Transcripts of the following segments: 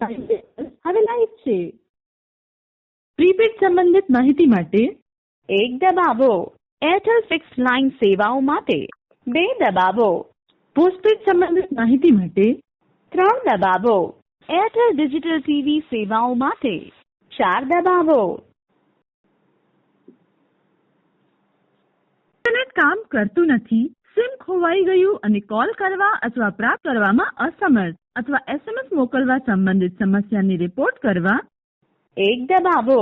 હવે લાઈવ છે. પ્રીપેડ સંબંધિત માહિતી માટે 1 દબાવો. એરટેલ ફિક્સ લાઇન સેવાઓ માટે 2 દબાવો. પોસ્ટપેડ સંબંધિત માહિતી માટે 3 દબાવો. એરટેલ ડિજિટલ ટીવી સેવાઓ માટે 4 દબાવો. ઇન્ટરનેટ કામ કરતું નથી, સિમ ખોવાઈ ગયું અને કોલ કરવા અથવા પ્રાપ્ત કરવામાં અસમર્થ અથવા SMS મોકલવા સંબંધિત સમસ્યાની રિપોર્ટ કરવા 1 દબાવો.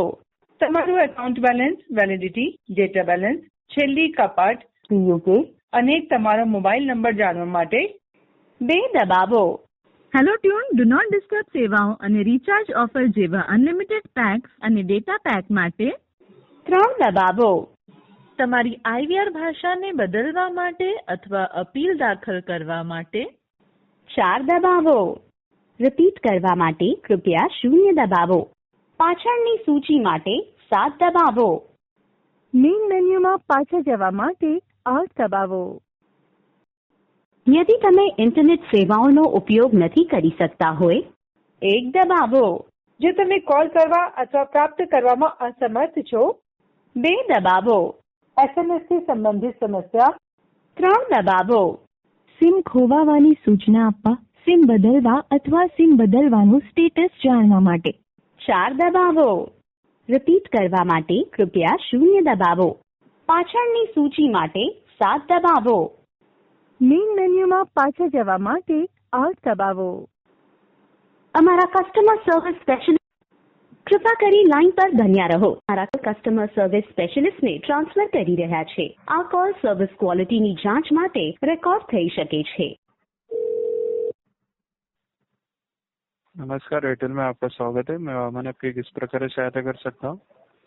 તમારું account balance, validity, data balance, છેલ્લી કપાટ, PUK અને તમારો મોબાઈલ નંબર જાણવા માટે 2 દબાવો. Hello tune, do not disturb સેવાઓ અને રિચાર્જ ઓફર જેવા અનલિમિટેડ પેક્સ અને ડેટા પેક માટે 3 દબાવો. તમારી IVR ભાષાને બદલવા માટે અથવા અપીલ દાખલ કરવા માટે 4 દબાવો. રિપીટ કરવા માટે કૃપયા 0 દબાવો. પાછળની સૂચિ માટે 7 દબાવો. મેઇન મેન્યુમાં પાછા જવા માટે 8 દબાવો. यदि તમે ઇન્ટરનેટ સેવાઓનો ઉપયોગ નથી કરી શકતા હોય 1 દબાવો. જો તમે કોલ કરવા અથવા પ્રાપ્ત કરવામાં અસમર્થ છો 2 દબાવો. SMS થી સંબંધિત સમસ્યા 3 દબાવો. સિમ ખોવાવાની સૂચના આપવા, સિમ બદલવા અથવા સિમ બદલવાનું સ્ટેટસ જાણવા માટે 4 દબાવો. રિપીટ કરવા માટે કૃપયા 0 દબાવો. પાછળની સૂચિ માટે 7 દબાવો. મેઇન મેન્યુમાં પાછા જવા માટે 8 દબાવો. અમારા કસ્ટમર સર્વિસ સ્પેશિયલિસ્ટ કૃપા કરી લાઇન પર બન્યા રહો. અમારા કસ્ટમર સર્વિસ સ્પેશિયલિસ્ટને ટ્રાન્સફર કરી રહ્યા છે. આ કોલ સર્વિસ ક્વોલિટીની जांच માટે રેકોર્ડ થઈ શકે છે. नमस्कार, एयरटेल में आपका स्वागत है. मैं आपकी किस प्रकार से सहायता कर सकता हूँ?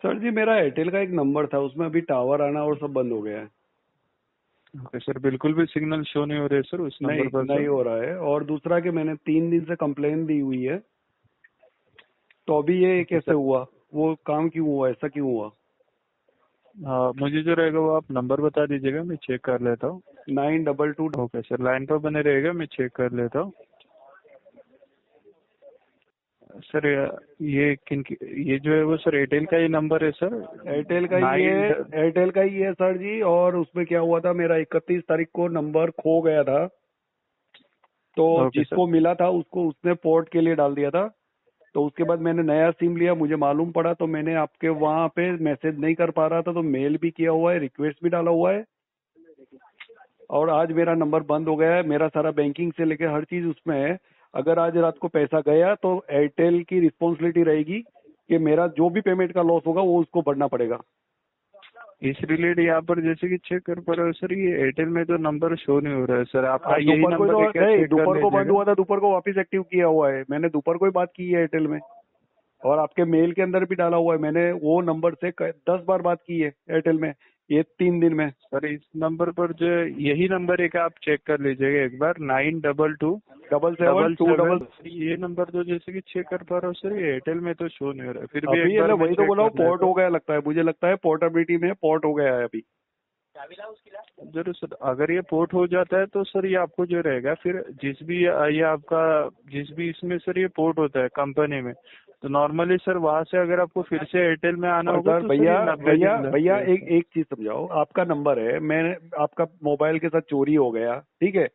सर जी, मेरा एयरटेल का एक नंबर था, उसमें अभी टावर आना और सब बंद हो गया है. ओके सर, बिल्कुल भी सिग्नल शो नहीं हो रहे सर उस नंबर पर? नहीं हो रहा है. और दूसरा कि मैंने 3 दिन से कंप्लेन दी हुई है, तो अभी ये कैसे हुआ, वो काम क्यों हुआ, ऐसा क्यों हुआ? मुझे जो रहेगा वो आप नंबर बता दीजिएगा, मैं चेक कर लेता हूँ. 922. ओके सर, लाइन पर बने रहेगा, मैं चेक कर लेता हूँ. सर ये जो है वो सर एयरटेल का ही नंबर है सर? एयरटेल का ही है सर जी. और उसमें क्या हुआ था, मेरा 31 तारीख को नंबर खो गया था, तो जिसको मिला था उसको उसने पोर्ट के लिए डाल दिया था. तो उसके बाद मैंने नया सिम लिया, मुझे मालूम पड़ा तो मैंने आपके वहाँ पे मैसेज नहीं कर पा रहा था, तो मेल भी किया हुआ है, रिक्वेस्ट भी डाला हुआ है. और आज मेरा नंबर बंद हो गया है. मेरा सारा बैंकिंग से लेकर हर चीज उसमें है. अगर आज रात को पैसा गया तो एयरटेल की रिस्पॉन्सिबिलिटी रहेगी कि मेरा जो भी पेमेंट का लॉस होगा वो उसको भरना पड़ेगा. इस रिलेटेड यहाँ पर जैसे कि चेक कर पा रहे हो सर, ये एयरटेल में तो नंबर शो नहीं हो रहा है सर. आपका यही नंबर है? दोपहर को बंद हुआ था, दोपहर को वापस एक्टिव किया हुआ है. मैंने दोपहर को ही बात की है एयरटेल में, और आपके मेल के अंदर भी डाला हुआ है. मैंने वो नंबर से 10 बार बात की है एयरटेल में ये 3 दिन में. सर इस नंबर पर जो यही नंबर है, आप चेक कर लीजिएगा एक बार. 922-772. ये नंबर तो जैसे कि चेक कर पा रहा हूँ सर, ये एयरटेल में तो शो नहीं हो रहा है. फिर भी अभी वही तो बोला, पोर्ट हो गया लगता है, मुझे लगता है पोर्टेबिलिटी में पोर्ट हो गया है अभी. जरूर सर, अगर ये पोर्ट हो जाता है तो सर ये आपको जो रहेगा फिर जिस भी इसमें सर ये पोर्ट होता है कंपनी में, तो नॉर्मली सर वहाँ से अगर आपको फिर से एयरटेल में आना होगा तो भैया एक चीज समझाओ. आपका नंबर है, मैंने आपका मोबाइल के साथ चोरी हो गया, ठीक है,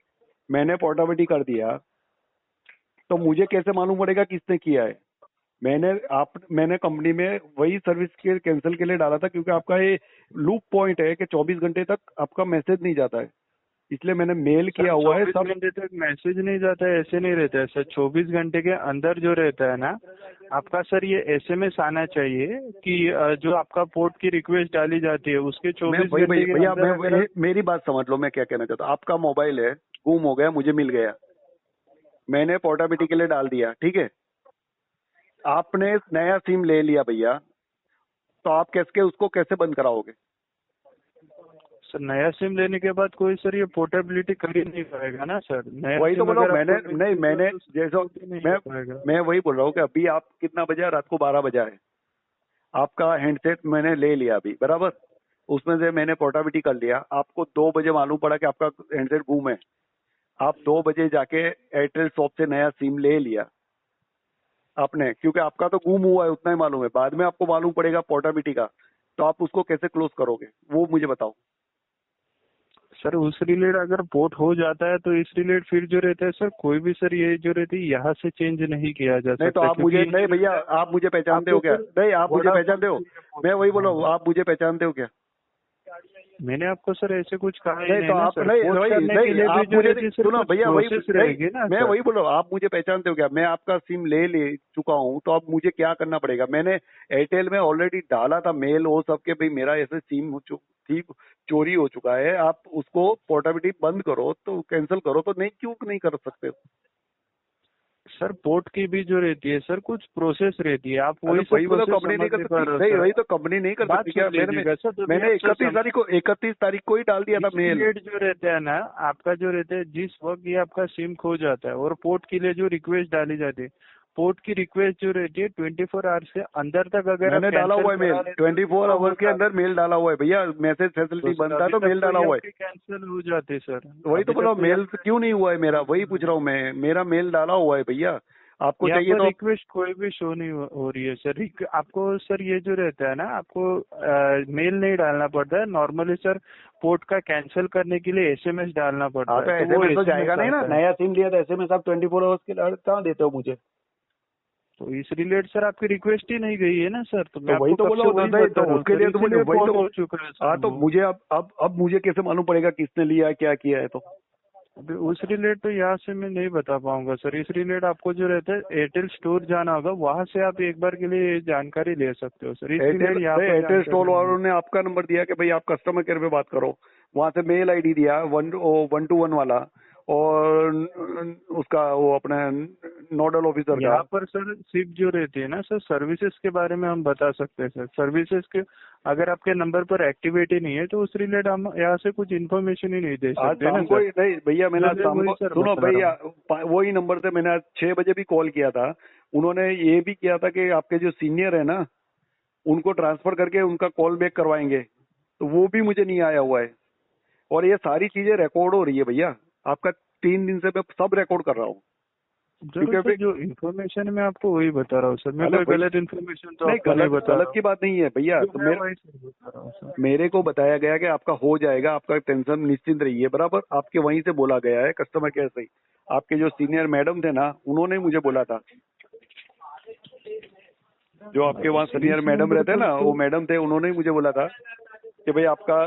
मैंने पोर्टेबिलिटी कर दिया, तो मुझे कैसे मालूम पड़ेगा किसने किया है? मैंने कंपनी में वही सर्विस के कैंसिल के लिए डाला था, क्योंकि आपका ये लूप पॉइंट है कि 24 घंटे तक आपका मैसेज नहीं जाता है, इसलिए मैंने मेल किया हुआ है. 24 घंटे तक मैसेज नहीं जाता है ऐसे नहीं रहता है सर. 24 घंटे के अंदर जो रहता है ना आपका सर, ये SMS आना चाहिए कि जो आपका पोर्ट की रिक्वेस्ट डाली जाती है उसके 24 घंटे के भैया मेरी बात समझ लो, मैं क्या कहना चाहता हूँ. आपका मोबाइल है, गुम हो गया, मुझे मिल गया, मैंने पोर्टेबिलिटी के लिए डाल दिया, ठीक है. आपने नया सिम ले लिया भैया, तो आप उसको कैसे बंद कराओगे? सर नया सिम लेने के बाद कोई सर ये पोर्टेबिलिटी कर ही नहीं पाएगा ना सर. वही तो बोल रहा हूँ. मैं वही बोल रहा हूँ कि अभी आप कितना बजा, रात को 12 बजा है, आपका हैंडसेट मैंने ले लिया अभी, बराबर, उसमें से मैंने पोर्टेबिलिटी कर लिया. आपको 2 बजे मालूम पड़ा कि आपका हैंडसेट गुम है, आप 2 बजे जाके एयरटेल शॉप से नया सिम ले लिया, आपने, क्योंकि आपका तो गुम हुआ है उतना ही मालूम है, बाद में आपको मालूम पड़ेगा पोर्टेबिलिटी का, तो आप उसको कैसे क्लोज करोगे वो मुझे बताओ। सर उस रिलेट अगर पोर्ट हो जाता है तो इस रिलेट फिर जो रहता है सर, कोई भी सर ये जो रहती है यहाँ से चेंज नहीं किया जा सकता। नहीं तो आप मुझे, नहीं भैया आप मुझे पहचानते हो क्या? नहीं आप मुझे पहचानते हो? मैं वही बोला, आप मुझे पहचानते हो क्या? मैंने आपको सर ऐसे कुछ कहा ही नहीं तो आप सर, नहीं पोर्ट नहीं करने के लिए नहीं, भी आप जो मुझे रहती है सर सुनो कुछ भैया, वही प्रोसेस रहेगी ना मैं सर। वही बोल रहा हूँ, आप मुझे पहचानते हो क्या? मैं आपका सिम ले चुका हूँ, तो अब मुझे क्या करना पड़ेगा? मैंने एयरटेल में ऑलरेडी डाला था मेल वो सब के भाई मेरा ऐसे सिम चोरी हो चुका है, आप उसको पोर्टेबिलिटी बंद करो, तो कैंसिल करो, तो नहीं क्यों नहीं कर सकते हो? सर पोर्ट की भी जो रहती है सर कुछ प्रोसेस रहती है, आप वही वही बोलो, प्रोसेस कंपनी नहीं कर समझ पा सकती? रहे हो नहीं सर। वही तो, कंपनी नहीं कर बात सकती क्या? सुन लीजिएगा सर, तो मैंने मैं आपसे 31 तारीख को ही डाल दिया था मेल। रेट जो रहता है ना आपका, जो रहता है जिस वक्त ये आपका सिम खो जाता है और पोर्ट के लिए जो रिक्वेस्ट डाली जाती है, पोर्ट की रिक्वेस्ट जो रहती है 24 आवर्स से अंदर तक अगर मैंने डाला हुआ है मेल, 24 आवर्स के अंदर मेल डाला हुआ है भैया, मैसेज फैसिलिटी बनता है तो मेल डाला हुआ है। कैंसिल हो जाते सर। वही तो बोला, मेल क्यों नहीं हुआ है मेरा, वही पूछ रहा हूँ मैं, मेरा मेल डाला हुआ है भैया, आपको यहाँ चाहिए पर तो। रिक्वेस्ट कोई भी शो नहीं हो रही है सर। आपको सर ये जो रहता है ना, आपको मेल नहीं डालना पड़ता है नॉर्मली सर, पोर्ट का कैंसिल करने के लिए एसएमएस डालना पड़ता हाँ तो है, तो वो SMS तो SMS जाएगा नहीं ना, आता है। नया सिम लिया था SMS आप 24 आवर्स के लिए कहाँ देते हो मुझे? तो इस रिलेट सर आपकी रिक्वेस्ट ही नहीं गई है ना सर, तो मैं वही आपको तो कब बोला, से वही नहीं बता तो रहा हूँ उसके सर, लिए तो मुझे इसीलिए वही पोर्ट तो। हो चुका है सर। हाँ तो वो मुझे अब मुझे कैसे मालूम पड़ेगा किसने लिया है क्या किया है? तो अभी उस रिलेट तो यहाँ से मैं नहीं बता पाऊंगा सर। इस रिलेट आपको जो रहता है एयरटेल स्टोर जाना होगा, वहाँ से आप एक बार के लिए जानकारी ले सकते हो सर। इस रिलेट यहाँ पर एयरटेल स्टोर जानकारी वालों ने आपका नंबर दिया कि भाई आप कस्टमर केयर पे बात करो, वहां से मेल आईडी दिया 121 वाला, और उसका वो अपने नोडल ऑफिसर का। यहाँ पर सर सिर्फ जो रहती है ना सर, सर्विसेज के बारे में हम बता सकते हैं सर। सर्विसेज के अगर आपके नंबर पर एक्टिविटी नहीं है तो उस रिलेट हम यहाँ से कुछ इन्फॉर्मेशन ही नहीं दे आज सकते ना शाम को सर। नहीं भैया, मैंने आज शाम को, सुनो भैया, वही नंबर से मैंने आज 6 बजे भी कॉल किया था, उन्होंने ये भी किया था कि आपके जो सीनियर है ना उनको ट्रांसफर करके उनका कॉल बैक करवाएंगे, तो वो भी मुझे नहीं आया हुआ है। और ये सारी चीजें रिकॉर्ड हो रही है भैया, आपका 3 दिन से मैं सब रिकॉर्ड कर रहा हूँ। जरूर सर, जो इन्फॉर्मेशन मैं आपको वही बता रहा हूँ सर। मैं कोई गलत इन्फॉर्मेशन तो नहीं, आपको नहीं बता गलत की बात नहीं है भैया, तो मेरे को बताया गया कि आपका हो जाएगा, आपका टेंशन निश्चिंत रहिए, बराबर आपके वहीं से बोला गया है कस्टमर केयर से ही। आपके जो सीनियर मैडम थे ना उन्होंने मुझे बोला था, जो आपके वहाँ सीनियर मैडम रहते हैं ना, वो मैडम थे, उन्होंने ही मुझे बोला था कि भाई आपका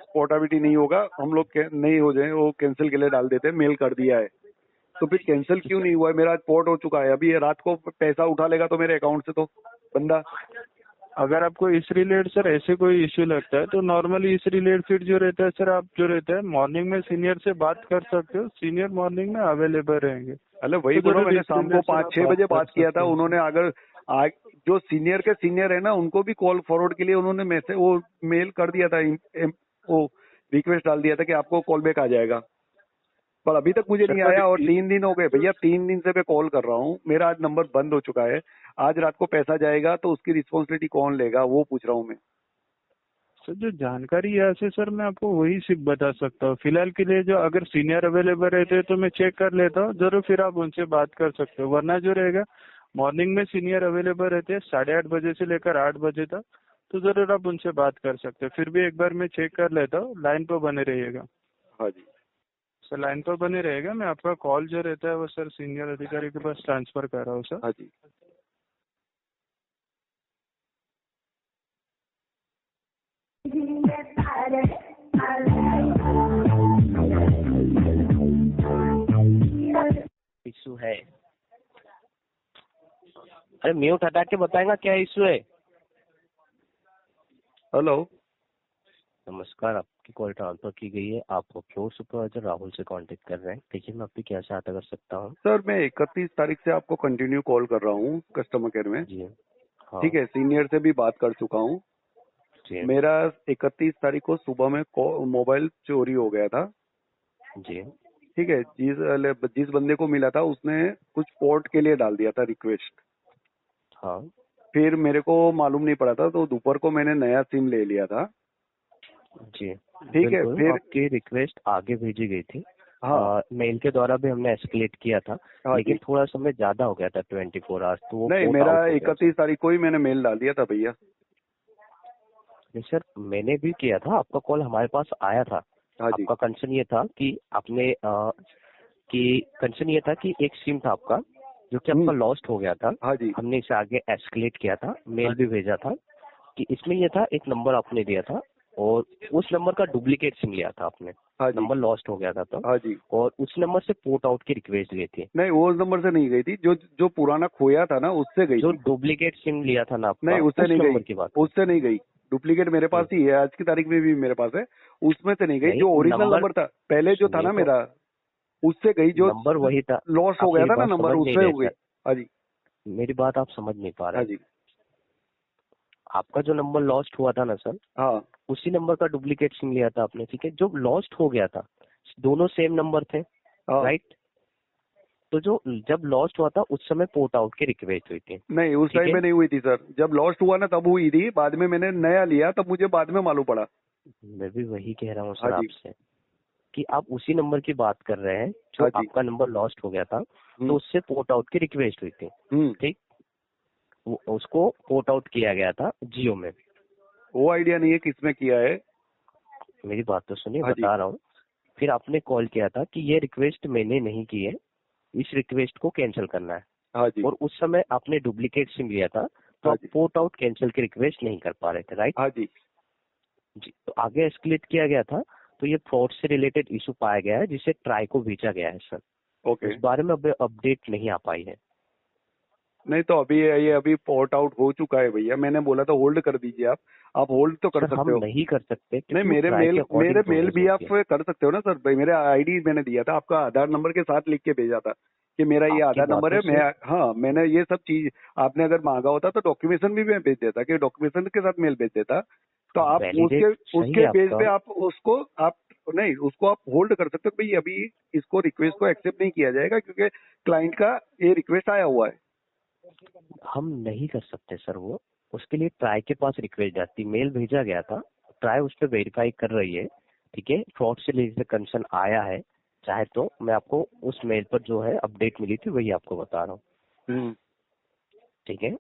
पोर्टेबिलिटी नहीं होगा, हम लोग नहीं हो जाए वो कैंसिल के लिए डाल देते, मेल कर दिया है। तो फिर कैंसिल क्यों नहीं हुआ है? मेरा पोर्ट हो चुका है, अभी ये रात को पैसा उठा लेगा तो मेरे अकाउंट से तो बंदा। अगर आपको इस रिलेट सर ऐसे कोई इश्यू लगता है तो नॉर्मली इस रिलेट फिर जो रहता है सर, आप जो रहता है मॉर्निंग में सीनियर से बात कर सकते हो, सीनियर मॉर्निंग में अवेलेबल रहेंगे। अरे वही तो बोलो, मैंने शाम को 5-6 बजे बात किया था, सकते हो। उन्होंने अगर जो सीनियर के सीनियर है ना उनको भी कॉल फॉरवर्ड के लिए उन्होंने मैसेज वो मेल कर दिया था, वो रिक्वेस्ट डाल दिया था कि आपको कॉल बैक आ जाएगा, पर अभी तक मुझे नहीं आया। और 3 दिन हो गए भैया, 3 दिन से मैं कॉल कर रहा हूँ, मेरा आज नंबर बंद हो चुका है। आज रात को पैसा जाएगा तो उसकी रिस्पॉन्सिबिलिटी कौन लेगा वो पूछ रहा हूँ मैं। सर जो जानकारी यहाँ से सर मैं आपको वही सिर्फ बता सकता हूँ फिलहाल के लिए। जो अगर सीनियर अवेलेबल रहते हैं तो मैं चेक कर लेता हूँ, जरूर फिर आप उनसे बात कर सकते हो। वरना जो रहेगा मॉर्निंग में सीनियर अवेलेबल रहते हैं 8:30 बजे से लेकर 8 बजे तक, तो जरूर आप उनसे बात कर सकते हो। फिर भी एक बार मैं चेक कर लेता हूँ, लाइन पर बने रहिएगा। हाँ जी सर लाइन पर बने रहेगा, मैं आपका कॉल जो रहता है वो सर सीनियर अधिकारी के पास ट्रांसफर कर रहा हूँ सर। हाँ जी। इशू है, अरे म्यूट हटा के बताएगा क्या इशू है। हेलो, नमस्कार, आपकी कॉल ट्रांसफर की गई है, आप फ्लोर सुपरवाइजर राहुल से कांटेक्ट कर रहे हैं। देखिए मैं आपकी क्या सहायता कर सकता हूँ। सर मैं 31 तारीख से आपको कंटिन्यू कॉल कर रहा हूँ कस्टमर केयर में। जी हाँ। ठीक है, सीनियर से भी बात कर चुका हूँ। मेरा 31 तारीख को सुबह में मोबाइल चोरी हो गया था। जी ठीक है, जिस बंदे को मिला था उसने कुछ पोर्ट के लिए डाल दिया था रिक्वेस्ट। हाँ। फिर मेरे को मालूम नहीं पड़ा था तो दोपहर को मैंने नया सिम ले लिया था। जी ठीक है, फिर आपकी रिक्वेस्ट आगे भेजी गई थी, हाँ मेल के द्वारा भी हमने एस्केलेट किया था, हाँ लेकिन जी। थोड़ा समय ज्यादा हो गया था 24 आवर्स, तो वो नहीं, पोर्ट मेरा आउट हो गया। 31 तारीख को ही मैंने मेल डाल दिया था भैया। नहीं सर, मैंने भी किया था, आपका कॉल हमारे पास आया था। हाँ जी। आपका कंसर्न ये था कि आपने कंसर्न ये था कि एक सिम था आपका जो कि आपका लॉस्ट हो गया था। हाँ जी। हमने इसे आगे एस्केलेट किया था, मेल हाँ भी जी। भेजा था कि इसमें ये था, एक नंबर आपने दिया था और उस नंबर का डुप्लीकेट सिम लिया था आपने। हाँ जी। नंबर लॉस्ट हो गया था तो, हाँ जी। और उस नंबर से पोर्ट आउट की रिक्वेस्ट ली थी। नहीं, वो नंबर से नहीं गई थी, जो पुराना खोया था ना उससे गई जो थी। डुप्लीकेट सिम लिया था ना आपका, नहीं, उससे उस नहीं नंबर गई, की बात। उससे नहीं गई। डुप्लीकेट मेरे पास ही है, आज की तारीख में भी मेरे पास है, उसमें से नहीं गई। नहीं, जो ओरिजिनल नंबर नंबर था पहले जो था सुनिए ना तो, मेरा, उससे गई। जो नंबर वही था। लॉस हो आप गया मेरी था ना बात नंबर, समझ नहीं उससे रहे हो गई। सर, हाँ जी। मेरी बात आप समझ नहीं पा हाँ रहे। जी। आपका जो नंबर लॉस्ट हुआ था ना सर, हाँ उसी नंबर का डुप्लीकेट सिम लिया था आपने, ठीक है। जो लॉस्ट हो गया था, दोनों सेम नंबर थे, हाँ। राइट। तो जो जब लॉस्ट हुआ था उस समय पोर्ट आउट की रिक्वेस्ट हुई थी, नहीं, उस ठीक टाइम है। में नहीं हुई थी सर। जब लॉस्ट हुआ ना तब हुई थी, बाद में मैंने नया लिया तब मुझे बाद में मालूम पड़ा। मैं भी वही कह रहा हूँ हाँ सर जी। आपसे कि आप उसी नंबर की बात कर रहे हैं जो हाँ जी। आपका नंबर लॉस्ट हो गया था, तो उससे पोर्ट आउट की रिक्वेस्ट हुई थी, ठीक। उसको पोर्ट आउट किया गया था जियो में। वो आइडिया नहीं है किसमें किया है। मेरी बात तो सुनिए, हाँ जी। बता रहा हूँ। फिर आपने कॉल किया था कि ये रिक्वेस्ट मैंने नहीं की है, इस रिक्वेस्ट को कैंसिल करना है। हाँ जी। और उस समय आपने डुप्लीकेट सिम लिया था, तो हाँ आप जी। पोर्ट आउट कैंसिल की रिक्वेस्ट नहीं कर पा रहे थे, राइट। हाँ जी। जी, तो आगे एस्केलेट किया गया था, तो ये फ्रॉड से रिलेटेड इशू पाया गया है, जिसे ट्राई को भेजा गया है सर। ओके। इस बारे में अब अपडेट नहीं आ पाई है। नहीं तो अभी ये अभी पोर्ट आउट हो चुका है भैया। मैंने बोला था होल्ड कर दीजिए आप होल्ड तो कर सर हम सकते हो। नहीं कर सकते, नहीं, क्योंकि वो ट्राई के मेरे अकॉर्डिंग मेल प्रोसेस भी आप होती है। कर सकते हो ना सर भाई। मेरा आईडी मैंने दिया था, आपका आधार नंबर के साथ लिख के भेजा था कि मेरा ये आपकी आधार नंबर बातों है। से हाँ, मैंने ये सब चीज, आपने अगर मांगा होता तो डॉक्यूमेंटेशन भी मैं भेज देता, कि डॉक्यूमेंटेशन के साथ मेल भेज देता। तो आप वैलिडेट सही उसके है बेस पे आपका। आप उसको आप होल्ड कर सकते हो भाई। अभी इसको रिक्वेस्ट को एक्सेप्ट नहीं किया जाएगा क्योंकि क्लाइंट का ये रिक्वेस्ट आया हुआ है। हम नहीं कर सकते सर वो, उसके लिए ट्राई के पास रिक्वेस्ट जाती, मेल भेजा गया था, ट्राई उस पर वेरीफाई कर रही है, ठीक है। फ्रॉड से रिलेटेड कंसर्न आया है, चाहे तो मैं आपको उस मेल पर जो है अपडेट मिली थी वही आपको बता रहा हूँ, ठीक है।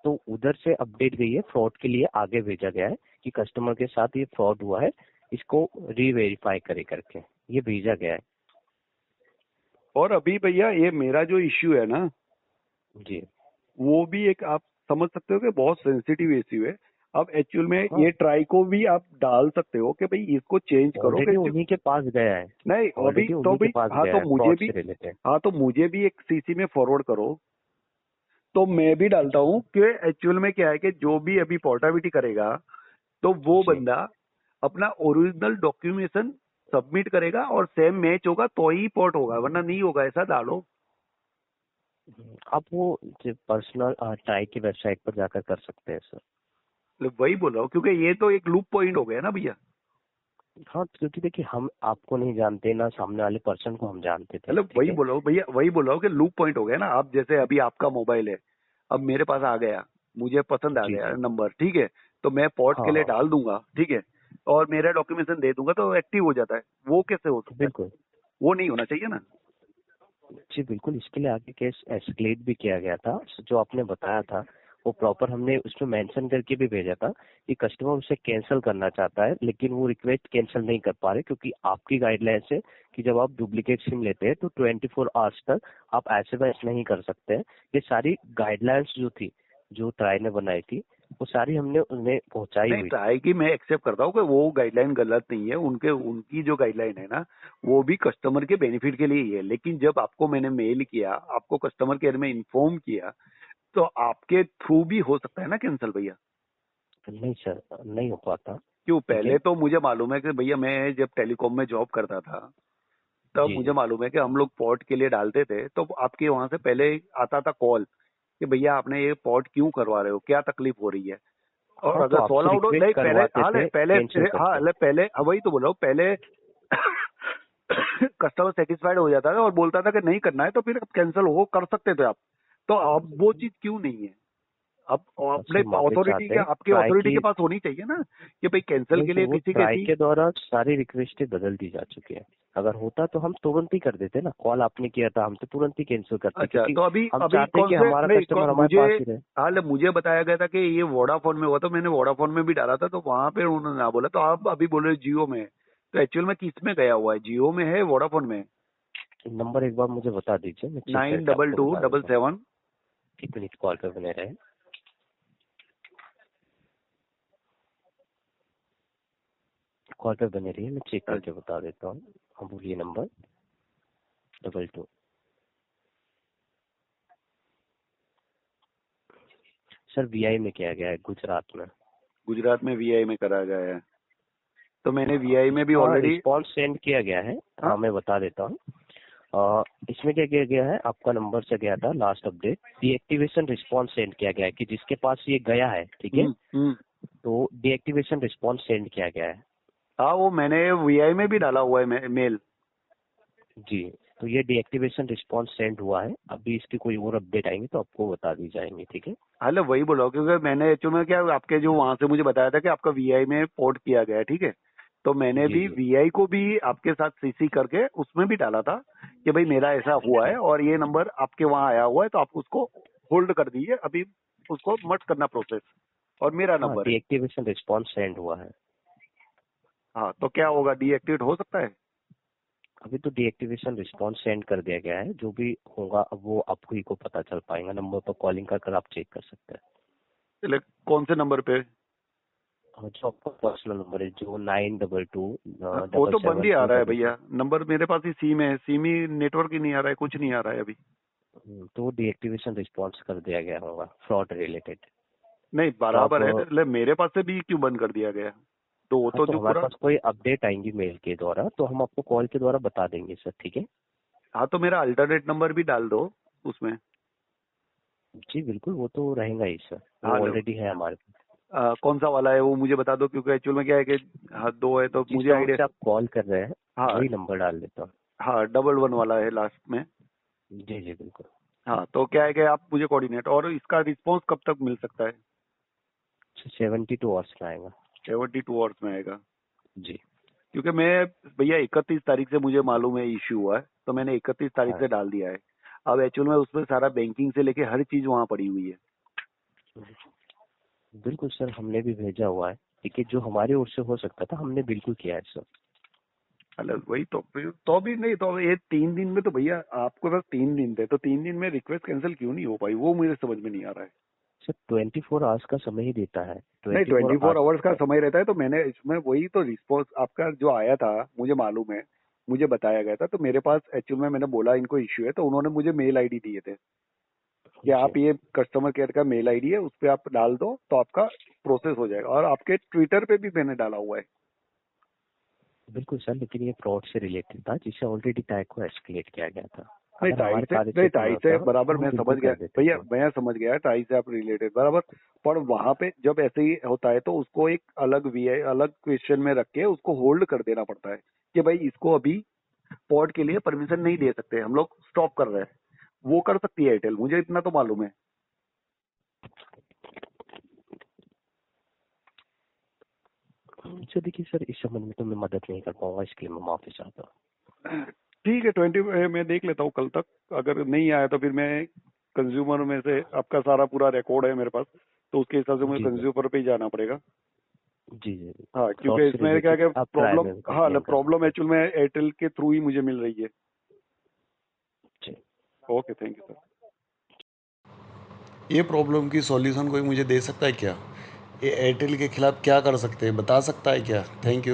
तो उधर से अपडेट गई है, फ्रॉड के लिए आगे भेजा गया है कि कस्टमर के साथ ये फ्रॉड हुआ है, इसको रीवेरीफाई करे करके ये भेजा गया है। और अभी भैया ये मेरा जो इश्यू है ना, जी वो भी एक आप समझ सकते हो कि बहुत सेंसिटिव इश्यू है। अब एक्चुअल में हाँ, ये ट्राई को भी आप डाल सकते हो कि भाई इसको चेंज करो ऑलरेडी कि उन्हीं के पास गया है, नहीं अभी ऑलरेडी तो उन्हीं के भी। पास हाँ गया तो है मुझे फ्रॉड भी, से रिलेटेड। हाँ तो मुझे भी एक सीसी में फॉरवर्ड करो तो मैं भी डालता हूँ कि एक्चुअल में क्या है कि जो भी अभी पोर्टेबिलिटी करेगा तो वो जी, बंदा अपना ओरिजिनल डॉक्यूमेंटेशन सबमिट करेगा और सेम मैच होगा तो ही पोर्ट होगा, वरना नहीं होगा। ऐसा डालो। आप वो पर्सनल ट्राई की वेबसाइट पर जाकर कर सकते हैं सर। वही बोल रहा हूँ क्योंकि ये तो एक लूप पॉइंट हो गया ना भैया। हाँ, क्योंकि देखिए हम आपको नहीं जानते ना सामने वाले पर्सन को हम जानते थे, मतलब ठीक वही है। बोल रहा हूँ भैया, वही बोल रहा हूँ कि लूप पॉइंट हो गया ना। आप जैसे अभी आपका मोबाइल है, अब मेरे पास आ गया, मुझे पसंद आ जी गया जी, नंबर, ठीक है, तो मैं पोर्ट हाँ के लिए हाँ, डाल दूंगा, ठीक है, और मेरा डॉक्यूमेंटेशन दे दूंगा तो एक्टिव हो जाता है। वो कैसे हो सकता है? बिल्कुल। वो नहीं होना चाहिए ना। जी बिल्कुल, इसके लिए आगे केस एस्केलेट भी किया गया था, जो आपने बताया था वो प्रॉपर हमने उसमें मेंशन करके भी भेजा था कि कस्टमर उसे कैंसिल करना चाहता है, लेकिन वो रिक्वेस्ट कैंसिल नहीं कर पा रहे, क्योंकि आपकी गाइडलाइंस है कि जब आप डुप्लीकेट सिम लेते हैं तो 24 आवर्स तक आप ऐसे वैसे नहीं कर सकते हैं। ये सारी गाइडलाइंस जो थी, जो ट्राई ने बनाई थी, वो सारी हमने उन्हें पहुंचाई नहीं, हुई थी। ट्राई की मैं एक्सेप्ट करता हूँ कि वो गाइडलाइन गलत नहीं है। उनकी जो गाइडलाइन है ना, वो भी कस्टमर के बेनिफिट के लिए ही है। लेकिन जब आपको मैंने मेल किया, आपको कस्टमर केयर में इन्फॉर्म किया, तो आपके थ्रू भी हो सकता है ना कैंसिल भैया। नहीं सर, नहीं हो पाता, क्यों? ठीक पहले है। तो मुझे मालूम है कि भैया, मैं जब टेलीकॉम में जॉब करता था तब जी मुझे जी, मालूम है कि हम लोग पोर्ट के लिए डालते थे तो आपके वहां से पहले आता था कॉल कि भैया आपने ये पोर्ट क्यों करवा रहे हो, क्या तकलीफ हो रही है। और हाँ तो अगर सॉल्व आपसे आउट हो, रिक्वेस्ट नहीं पहले, करवाते हाँ थे पहले, कैंसिल हाँ करके। पहले, वही तो बोल रहा हूँ, पहले कस्टमर सेटिस्फाइड हो जाता था और बोलता था कि नहीं करना है तो फिर कैंसिल हो कर सकते थे आप। तो अब वो चीज क्यों नहीं है? अब अपने सर माफी अथॉरिटी चाहते के हैं, आपके ट्राई अथॉरिटी के की पास होनी चाहिए ना कि भाई कैंसिल नहीं के सर, लिए वो किसी ट्राई कैसी। के द्वारा सारी रिक्वेस्टें बदल दी जा चुकी है। अगर होता तो हम तुरंत ही कर देते ना, कॉल आपने किया था हम तो तुरंत ही कैंसिल करते, अच्छा, क्योंकि तो अभी हम अभी चाहते हैं कौन कि से हमारा नहीं कस्टमर हमारे मुझे पास ही रहे। हाल मुझे बताया गया था कि ये वोडाफोन में हुआ, तो मैंने वोडाफोन में भी डाला था तो वहां पे उन्होंने ना बोला, तो आप अभी बोल रहे जियो में है। तो एक्चुअल में किस में गया हुआ है, जियो में है वोडाफोन में? नंबर एक बार मुझे बता दीजिए, मैं चेक नाइन करके डबल आपको टू बता डबल देता हूँ। सेवन 1 मिनट कॉल पे बने रहे, कॉल पे बने रहिए, मैं चेक करके बता देता हूँ। हाँ बोलिए, नंबर 22। सर वीआई में किया गया है, गुजरात में। गुजरात में वीआई में करा गया है, तो मैंने वीआई में भी इसका ऑलरेडी। रिस्पॉन्स सेंड किया गया है। हाँ? हाँ मैं बता देता हूँ। इसमें क्या किया गया है, आपका नंबर से गया था last update, deactivation response send किया गया है कि जिसके पास ये गया है, ठीक है, तो डीएक्टिवेशन रिस्पॉन्स सेंड किया गया है। हाँ, वो मैंने वीआई में भी डाला हुआ है मेल। जी, तो ये डीएक्टिवेशन रिस्पॉन्स सेंड हुआ है। अभी इसकी कोई और अपडेट आएंगे तो आपको बता दी जाएंगी, ठीक है। हाल वही बोला, क्योंकि मैंने एक्चुअल में क्या आपके जो वहां से मुझे बताया था कि आपका वीआई में पोर्ट किया गया है, ठीक है, तो मैंने जी भी जी वीआई को भी आपके साथ सीसी करके उसमें भी डाला था कि भाई मेरा ऐसा हुआ है और ये नंबर आपके वहां आया हुआ है, तो आप उसको होल्ड कर दीजिए, अभी उसको मत करना प्रोसेस, और मेरा हाँ, नंबर है। डीएक्टिवेशन रिस्पॉन्स सेंड हुआ है। हाँ, तो क्या होगा, डीएक्टिवेट हो सकता है? अभी तो डीएक्टिवेशन रिस्पॉन्स सेंड कर दिया गया है, जो भी होगा अब वो आपको ही को पता चल पाएगा। नंबर पर कॉलिंग कर आप चेक कर सकते हैं। चले, कौन से नंबर पे? जो आपका पर्सनल नंबर है, जो 922 वो तो बंद ही आ रहा है 772 भैया, नंबर मेरे पास ही सिम है, सिम ही नेटवर्क ही नहीं आ रहा है, कुछ नहीं आ रहा है अभी। तो डीएक्टिवेशन रिस्पॉन्स कर दिया गया होगा फ्रॉड रिलेटेड। नहीं तो बराबर है, तो मेरे पास से भी क्यों बंद कर दिया गया? तो वो तो तो जो हमारे पूरा। पास कोई अपडेट आएंगी मेल के द्वारा तो हम आपको कॉल के द्वारा बता देंगे सर, ठीक है। हाँ, तो मेरा अल्टरनेट नंबर भी डाल दो उसमें। जी बिल्कुल, वो तो रहेगा ही सर, वो हाँ, ऑलरेडी है हमारे पास। कौन सा वाला है वो मुझे बता दो, क्योंकि एक्चुअल में क्या है कि हाँ दो है तो जिस मुझे नंबर से आइडिया। आप कॉल कर रहे हैं हाँ वही नंबर डाल देता हूँ। हाँ, 11 वाला है लास्ट में। जी जी बिल्कुल। हाँ, तो क्या है कि आप मुझे कोऑर्डिनेट, और इसका रिस्पॉन्स कब तक मिल सकता है? 72 आवर्स में आएगा। 72 आवर्स में आएगा? जी क्योंकि मैं भैया 31 तारीख से मुझे मालूम है इश्यू हुआ है, तो मैंने 31 तारीख हाँ से डाल दिया है। अब एक्चुअल में उसमें सारा बैंकिंग से लेके हर चीज वहाँ पड़ी हुई है। बिल्कुल सर, हमने भी भेजा हुआ है, ठीक है, जो हमारी ओर से हो सकता था हमने बिल्कुल किया है सर। अलग वही तो फिर तो भी नहीं, तो ये 3 दिन में तो भैया आपको बस 3 दिन थे, तो 3 दिन में रिक्वेस्ट कैंसिल क्यों नहीं हो पाई, वो मुझे समझ में नहीं आ रहा है। सर 24 आवर्स का समय ही देता है। नहीं 24 आवर्स का समय रहता है, तो मैंने इसमें वही तो रिस्पॉन्स आपका जो आया था मुझे मालूम है, मुझे बताया गया था, तो मेरे पास एक्चुअल में मैंने बोला इनको इश्यू है, तो उन्होंने मुझे मेल आईडी दिए थे कि आप ये कस्टमर केयर का मेल आईडी है, उस पर आप डाल दो तो आपका प्रोसेस हो जाएगा, और आपके ट्विटर पे भी मैंने डाला हुआ है। बिल्कुल सर, लेकिन ये फ्रॉड से रिलेटेड था जिसे ऑलरेडी टाई को एस्केलेट किया गया था। नहीं टाई से बराबर मैं समझ गया भैया, तो मैं समझ गया टाई से आप रिलेटेड बराबर, पर वहां पे जब ऐसे ही होता है तो उसको एक अलग वीआई अलग क्वेश्चन में रख के उसको होल्ड कर देना पड़ता है कि भाई इसको अभी पोर्ट के लिए परमिशन नहीं दे सकते, हम लोग स्टॉप कर रहे हैं। वो कर सकती है एयरटेल, मुझे इतना तो मालूम है। देखिए सर, इस संबंध में तो मैं मदद नहीं कर पाऊंगा, इसके लिए मैं माफी चाहता हूँ। ठीक है, 20 मैं देख लेता हूँ कल तक, अगर नहीं आया तो फिर मैं कंज्यूमर में से आपका सारा पूरा रिकॉर्ड है मेरे पास, तो उसके हिसाब से मुझे जी कंज्यूमर पे ही जाना पड़ेगा। जी जी हाँ, क्योंकि इसमें क्या क्या आप ट्राई प्रॉब्लम, में हाँ complain कर प्रॉब्लम सकते एक्चुअल में एयरटेल के थ्रू ही मुझे मिल रही है। हैं। जी ओके, थैंक यू सर। ये प्रॉब्लम की सॉल्यूशन कोई मुझे दे सकता है क्या? ये एयरटेल के खिलाफ क्या कर सकते हैं, बता सकता है क्या? Thank you.